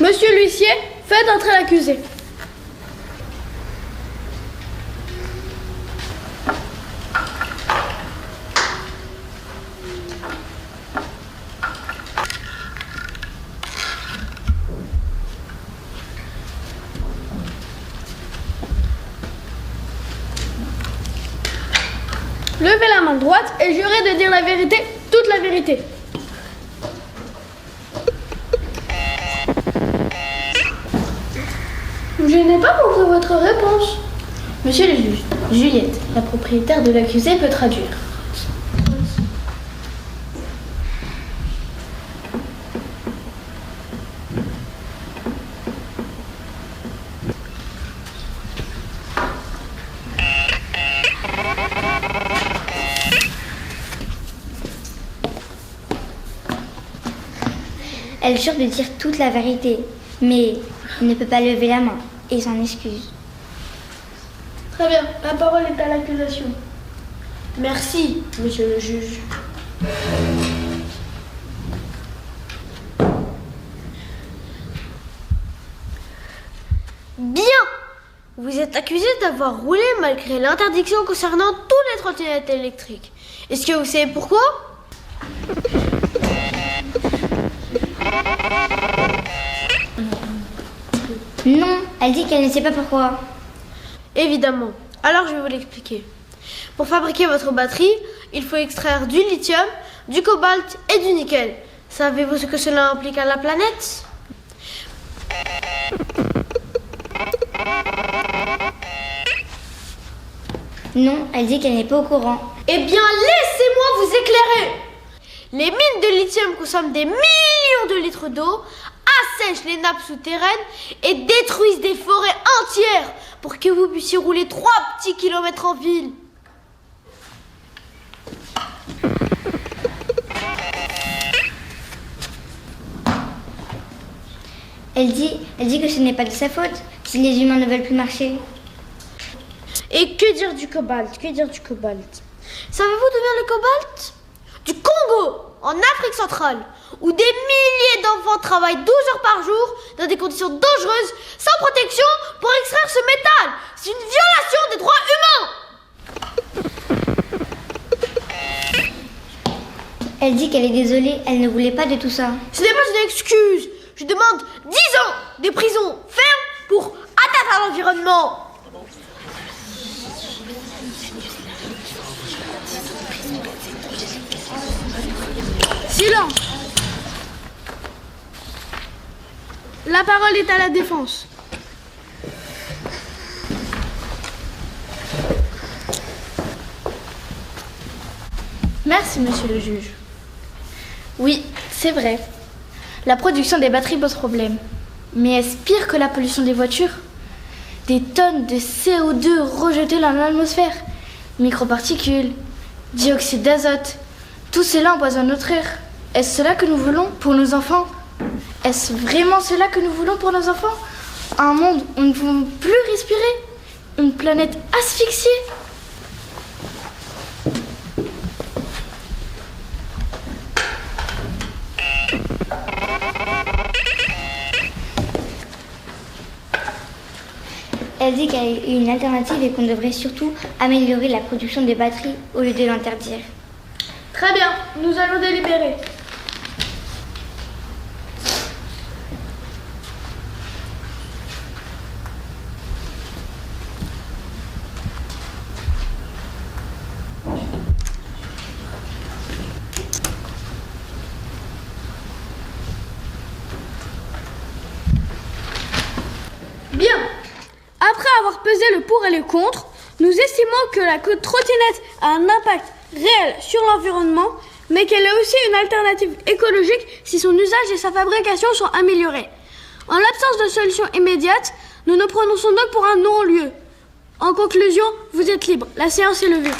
Monsieur l'huissier, faites entrer l'accusé. Levez la main droite et jurez de dire la vérité, toute la vérité. Je n'ai pas compris votre réponse. Monsieur le juge, Juliette, la propriétaire de l'accusé, peut traduire. Elle jure de dire toute la vérité, mais elle ne peut pas lever la main et s'en excuse. Très bien, la parole est à l'accusation. Merci, monsieur le juge. Bien! Vous êtes accusé d'avoir roulé malgré l'interdiction concernant tous les trottinettes électriques. Est-ce que vous savez pourquoi? Non, elle dit qu'elle ne sait pas pourquoi. Évidemment. Alors je vais vous l'expliquer. Pour fabriquer votre batterie, il faut extraire du lithium, du cobalt et du nickel. Savez-vous ce que cela implique à la planète? Non, elle dit qu'elle n'est pas au courant. Eh bien, laissez-moi vous éclairer. Les mines de lithium consomment des millions de litres d'eau, assèchent les nappes souterraines et détruisent des forêts entières pour que vous puissiez rouler 3 petits kilomètres en ville. Elle dit que ce n'est pas de sa faute si les humains ne veulent plus marcher. Et que dire du cobalt? Que dire du cobalt? Savez-vous d'où vient le cobalt? Du Congo, en Afrique centrale, où des milliers d'enfants travaillent 12 heures par jour dans des conditions dangereuses, sans protection, pour extraire ce métal. C'est une violation des droits humains. Elle dit qu'elle est désolée, elle ne voulait pas de tout ça. Ce n'est pas une excuse. Je demande 10 ans de prison ferme pour atteinte à l'environnement. Silence. La parole est à la défense. Merci, monsieur le juge. Oui, c'est vrai. La production des batteries pose problème. Mais est-ce pire que la pollution des voitures? Des tonnes de CO2 rejetées dans l'atmosphère, microparticules, dioxyde d'azote, tout cela empoisonne notre air. Est-ce cela que nous voulons pour nos enfants? Est-ce vraiment cela que nous voulons pour nos enfants? Un monde où nous ne pouvons plus respirer? Une planète asphyxiée? Elle dit qu'il y a une alternative et qu'on devrait surtout améliorer la production des batteries au lieu de l'interdire. Très bien, nous allons délibérer. Bien. Après avoir pesé le pour et le contre, nous estimons que la trottinette a un impact réel sur l'environnement, mais qu'elle est aussi une alternative écologique si son usage et sa fabrication sont améliorés. En l'absence de solution immédiate, nous nous prononçons donc pour un non-lieu. En conclusion, vous êtes libre. La séance est levée.